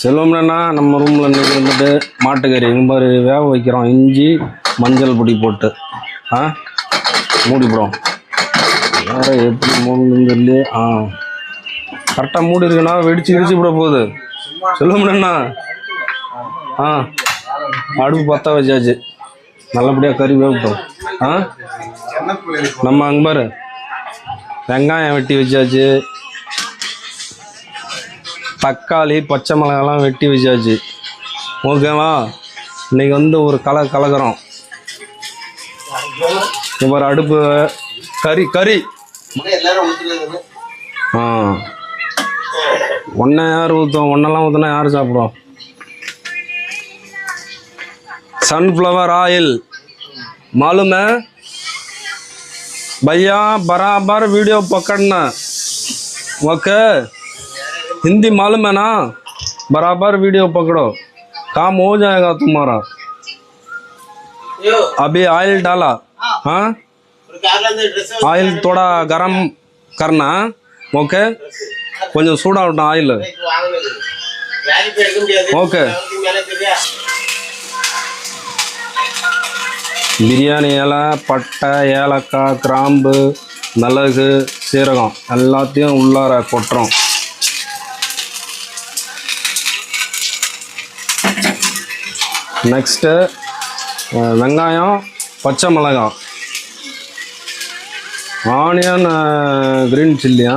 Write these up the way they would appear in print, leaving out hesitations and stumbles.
செல்வம்னா நம்ம ரூமில் இன்றைக்கி வந்துட்டு மாட்டுக்கறி இந்த மாதிரி வேக வைக்கிறோம். இஞ்சி மஞ்சள் பொடி போட்டு மூடிப்படும். வேறு எப்படி மூணுன்னு சொல்லி கரெக்டாக மூடி இருக்குன்னா வெடிச்சு விட போகுது. செல்வம்னா அடுப்பு பற்ற வச்சாச்சு. நல்லபடியாக கறி வேகட்டும். நம்ம அங்கே பாரு வெங்காயம் வெட்டி வச்சாச்சு, தக்காளி பச்சை மிளகாலாம் வெட்டி வச்சாச்சு. ஓகேவா? இன்றைக்கி வந்து ஒரு கலக்கிறோம். இப்போ அடுப்பு கறி ஒன்றை யார் ஊற்றும்? ஒன்றெல்லாம் ஊற்றுனா யார் சாப்பிடுவோம்? सनफ्लावर ऑयल मालूम है भैया? बराबर वीडियो पकड़ना, ओके? हिंदी मालूम है ना? बराबर वीडियो पकड़ो, काम हो जाएगा तुम्हारा। अभी ऑयल डाला, हाँ? ऑयल थोड़ा गरम करना, ओके? கொஞ்சம் சூடாகட்டும் ஆயில். ஓகே. பிரியாணி இலை, பட்டை, ஏலக்காய், கிராம்பு, மிளகு, சீரகம் எல்லாத்தையும் உள்ளார கொட்டுறோம். நெக்ஸ்ட்டு வெங்காயம், பச்சை மிளகாய், ஆனியன், க்ரீன் சில்லியா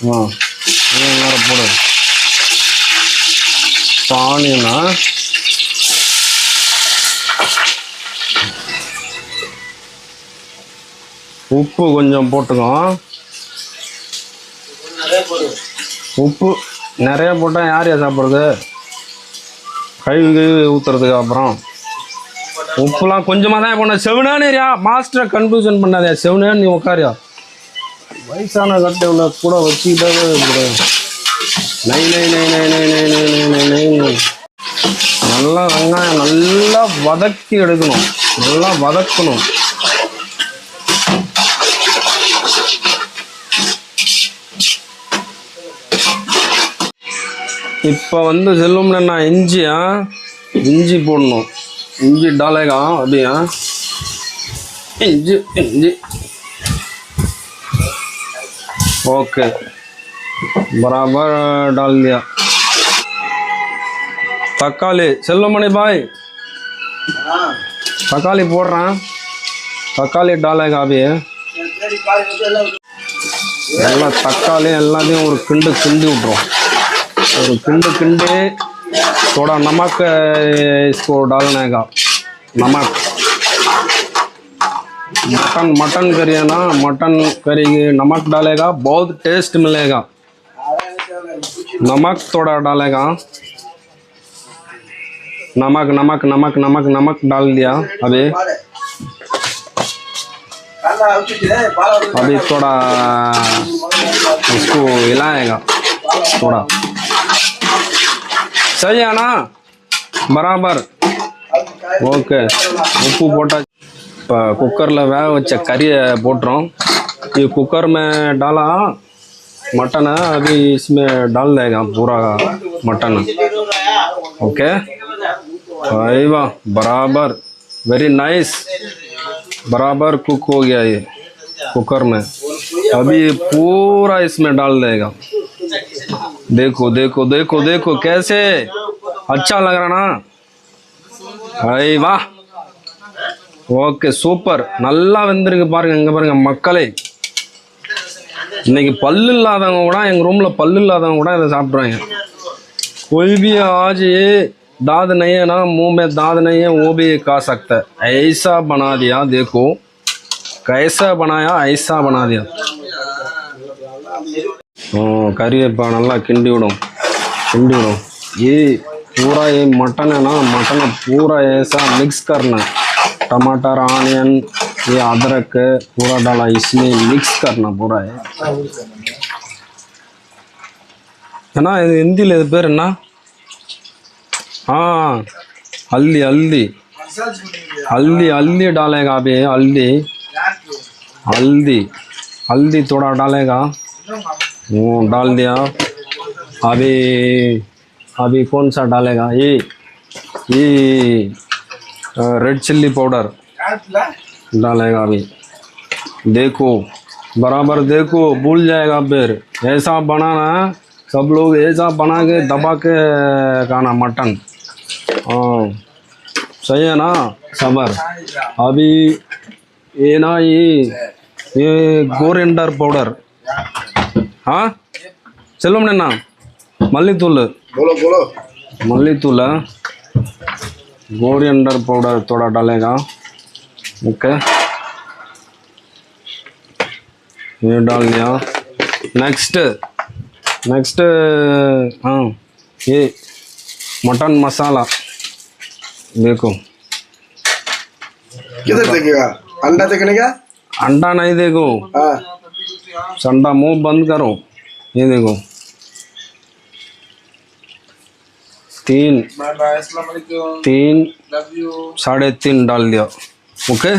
போடு. இப்போ ஆனியனா உப்பு கொஞ்சம் போட்டுக்கோம். உப்பு நிறைய போட்டால் யார் சாப்பிட்றது? கழுவி ஊற்றுறதுக்கு அப்புறம் உப்புலாம் கொஞ்சமாக தான் போன. செவனானியா மாஸ்டரை கன்ஃபியூஷன் பண்ணாதே. செவனான் நீ உட்காரியா? வயசான கட்டை உள்ள கூட வச்சுக்கிட்டாவே நை நை நை நை நை நை நை நை நை நை. நல்லா வெங்காயம் நல்லா வதக்கி எடுக்கணும், நல்லா வதக்கணும். இப்போ வந்து செல்வம்னா இஞ்சி போடணும். இஞ்சி டாலேगा அப்படியா? இஞ்சி ओके बराबर डाल दिया. तक्काली सेल्वमणि भाई तक्काली पोड़ रहा, तक्काली डालेगा अभी. எல்லாம் தக்காளி எல்லாத்தையும் ஒரு கிண்டி விட்ருவோம். ஒரு किंडे थोड़ा नमक इसको डालने का. नमक मटन करी है ना, मटन करी नमक डालेगा बहुत टेस्ट मिलेगा. नमक थोड़ा डालेगा. नमक नमक नमक नमक नमक डाल दिया. अभी थोड़ा इसको हिलाएगा थोड़ा. सही है ना? बराबर ओके. उप्पू पोटा. कुकर வேக வச்ச करिए போட்டுறோம். ये कुकर में डाला मटन है, अभी इसमें डाल देगा पूरा मटन. ओके भाई वाह, बराबर वेरी नाइस. बराबर कुक हो गया ये कुकर में. अभी पूरा इसमें डाल देगा. देखो देखो देखो देखो कैसे अच्छा लग रहा ना? भाई वाह, ஓகே சூப்பர். நல்லா வெந்திருக்கு பாருங்க. இங்கே பாருங்க மக்களே, இன்னைக்கு பல்லு இல்லாதவங்க கூட, எங்கள் ரூமில் பல்லு இல்லாதவங்க கூட இதை சாப்பிட்றாங்க. कोई भी आज ये दाद नहीं है ना, मुंह में दाद नहीं है, वो भी खा सकता है. ऐसा बना दिया, देखो कैसा बनाया, ऐसा बना दिया. करिए நல்லா கிண்டி விடும். ये पूरा ये मटन है ना, मटन पूरा ऐसा मिक्स करना. टमाटर, ऑनियन, ये अदरक पूरा डाला, इसमें मिक्स करना पूरा है ना. இது ஹிந்தியில் இது பேர் என்ன? हल्दी हल्दी हल्दी हल्दी डालेगा. अभी हल्दी हल्दी हल्दी थोड़ा डालेगा. वो डाल दिया. अभी अभी कौन सा डालेगा? ये रेड चिल्ली पाउडर डालेगा अभी। देखो बराबर देखो, भूल जाएगा फिर। ऐसा बनाना, सब लोग ऐसा बना के दबा के खाना मटन। हाँ सही है ना सबर। अभी ये ना ये कोरिएंडर पाउडर। हाँ செல்வம் அண்ணா, மல்லித்தூள் बोलो बोलो। मल्लीतूल कोरिएंडर पाउडर थोड़ा डालेगा। ओके ये डाल दिया। नेक्स्ट हाँ ये मटन मसाला। देखो किधर देखेगा? अंडा देखने का? अंडा नहीं, देखो हाँ संडा मुंह बंद करो। ये देखो 3 3.5 डाल दिया। ओके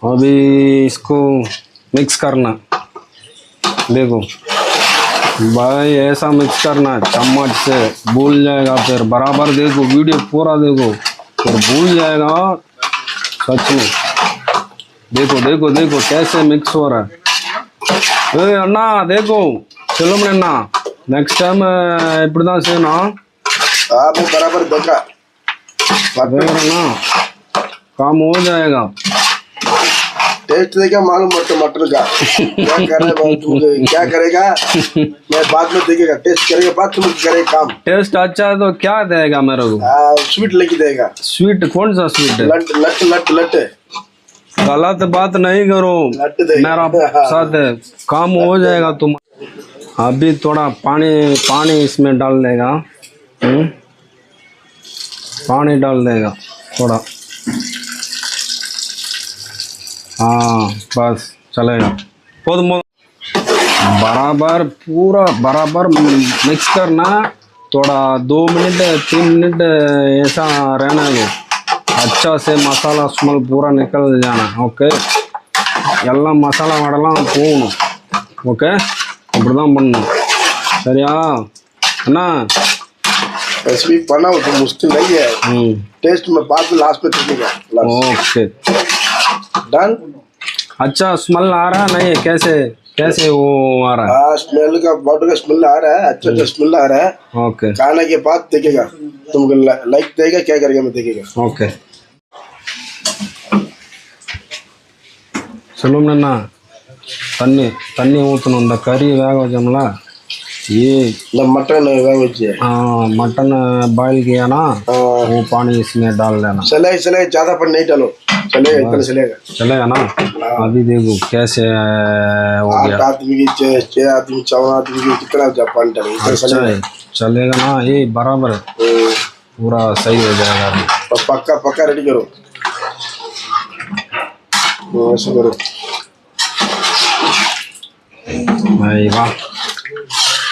अभी इसको मिक्स करना। देखो भाई ऐसा मिक्स करना चम्मच से, भूल जाएगा फिर। बराबर देखो, वीडियो पूरा देखो, फिर भूल जाएगा सच में। देखो देखो देखो कैसे मिक्स हो रहा है। अन्ना देखो செல்வம் அண்ணா, नेक्स्ट टाइम இப்படி தான் செய்யணும்। आप बराबर देखा ना काम हो जाएगा। टेस्ट देखा मालूम मटन का क्या कर रहे क्या करेगा। मैं बाद में देखेगा, टेस्ट करेगा बाद तुम करेगा काम। टेस्ट अच्छा है तो क्या देगा मेरे को? स्वीट लेके देगा। स्वीट कौन सा स्वीट है? लट लट लट लट। गलत बात नहीं करो मेरा साथ, काम हो जाएगा तुम। अभी थोड़ा पानी इसमें डाल देगा। पानी डाल देगा थोड़ा। हाँ बस चलेगा। बराबर पूरा बराबर मिक्स करना। थोड़ा 2 मिनट 3 मिनट ऐसा रहना है। अच्छा से मसाला स्मेल पूरा निकल जाना। ओके ಎಲ್ಲ மசாலா வாடலாம் போகணும்। ஓகே அப்படி தான் பண்ணணும், சரியா அண்ணா? रेसिपी बनाओ तो मुश्किल नहीं है। टेस्ट में बाद में लास्ट में देखेगा। Okay done. अच्छा स्मेल आ रहा नहीं? कैसे वो आ रहा है? स्मेल का बॉटल का स्मेल आ रहा है, अच्छा स्मेल आ रहा है। ओके खाने के बाद देखेगा, तुमको लाइक देगा, क्या करेगा मैं देखेगा। ओके செல்வம் அண்ணா, தண்ணி ஊற்றணும்। இந்த கறி வேக வச்சோம்ல, ये मटन मटन बॉईल किया ना, वो पानी इसमें डाल देना। चले ज्यादा पानी नहीं डालो, चलेगा इतना चलेगा ना। अभी देखो कैसे हो गया। 8 आदमी की 6 आदमी 4 आदमी की कितना पानी डालेगा? चलेगा ना, ये बराबर पूरा सही हो जाएगा। अभी पक्का रेडी करो, ऐसा करो भाई। वाह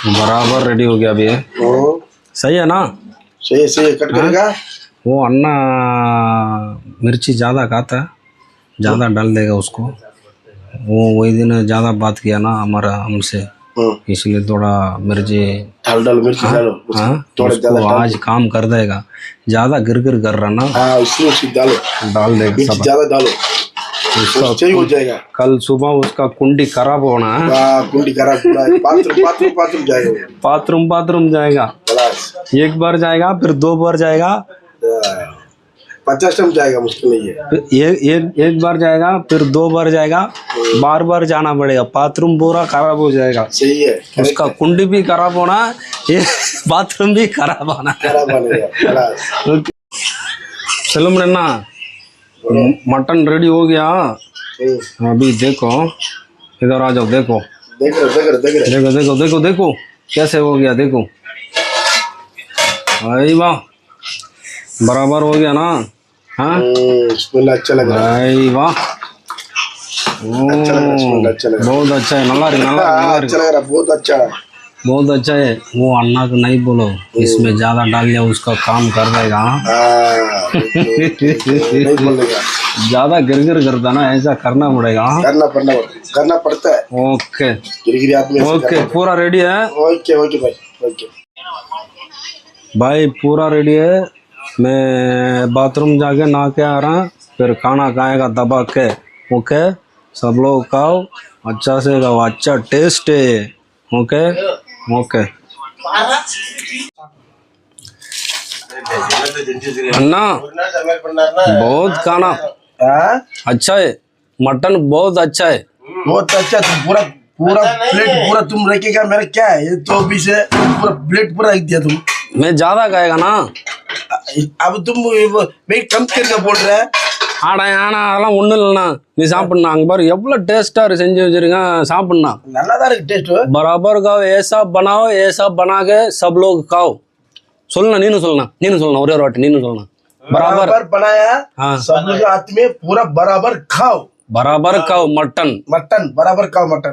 बराबर रेडी हो गया अभी। सही है ना? सही कट करेगा। वो अन्ना मिर्ची ज़्यादा खाता है, ज़्यादा डाल देगा उसको। वो वही दिन ज़्यादा बात किया ना हमारा हमसे, इसलिए थोड़ा मिर्ची मिर्ची डालो। उसको आज काम कर देगा। ज़्यादा गिर कर रहा ना, इसलिए डाल देगा सब। ज़्यादा डालो, सही हो जाएगा। कल सुबह उसका कुंडी खराब होना है। कुंडी खराब, बाथरूम जाएगा। एक बार जाएगा, फिर 2 बार जाएगा, 50 टाइम जाएगा, मुश्किल नहीं है। एक बार जाएगा, फिर 2 बार जाएगा, बार जाना पड़ेगा। बाथरूम पूरा खराब हो जाएगा। सही है, उसका कुंडी भी खराब होना, ये बाथरूम भी खराब होना। चलो मन्ना, मटन रेडी हो गया। अभी देखो, इधर आ जाओ। देखो देखो कैसे हो गया। देखो भाई वाह बराबर हो गया ना। हाँ अच्छा लग रहा है भाई वाह। बहुत अच्छा है, नल्ला अच्छा लग रहा, बहुत अच्छा है। वो अन्ना को नहीं बोलो, इसमें ज्यादा डाल लिया उसका काम कर देगा। ज्यादा गिर करता ना, ऐसा करना पड़ेगा। करना पड़ता है। ओके पूरा रेडी है। ओके भाई, ओके। भाई पूरा रेडी है, मैं बाथरूम जाके नहा के आ रहा, फिर खाना खाएगा दबा के। ओके, सब लोग खाओ, अच्छा से खाओ, अच्छा टेस्ट है। ओके ओके अन्ना, बहुत खाना हाँ? अच्छा है, मटन बहुत अच्छा है। बहुत अच्छा। तुम पूरा पूरा प्लेट पूरा तुम रखेगा, मेरा क्या है ये तो अभी से पूरा प्लेट पूरा रख दिया तुम। मैं ज्यादा खाएगा ना, अब तुम वेट कम करके बोल रहे हैं। ஆடா ஆனா அதெல்லாம் ஒன்றும் இல்லைண்ணா, நீ சாப்பிட்ணா, அங்கே பாரு எவ்வளோ டேஸ்ட்டாக செஞ்சு வச்சிருக்கேன், சாப்பிட்ணா। நல்லா தான் இருக்கு டேஸ்ட்। बराबर खाओ, ऐसा बनाओ, ऐसा बना के सब लोग खाओ। சொல்லணா, நீனும் சொல்லணும், ஒரே ஒரு வாட்டி நீனும் சொல்லணும்। बराबर बराबर बनाया, हाँ। सब लोग हाथ में पूरा बराबर खाओ। बराबर खाओ मटन। मटन बराबर खाओ मटन।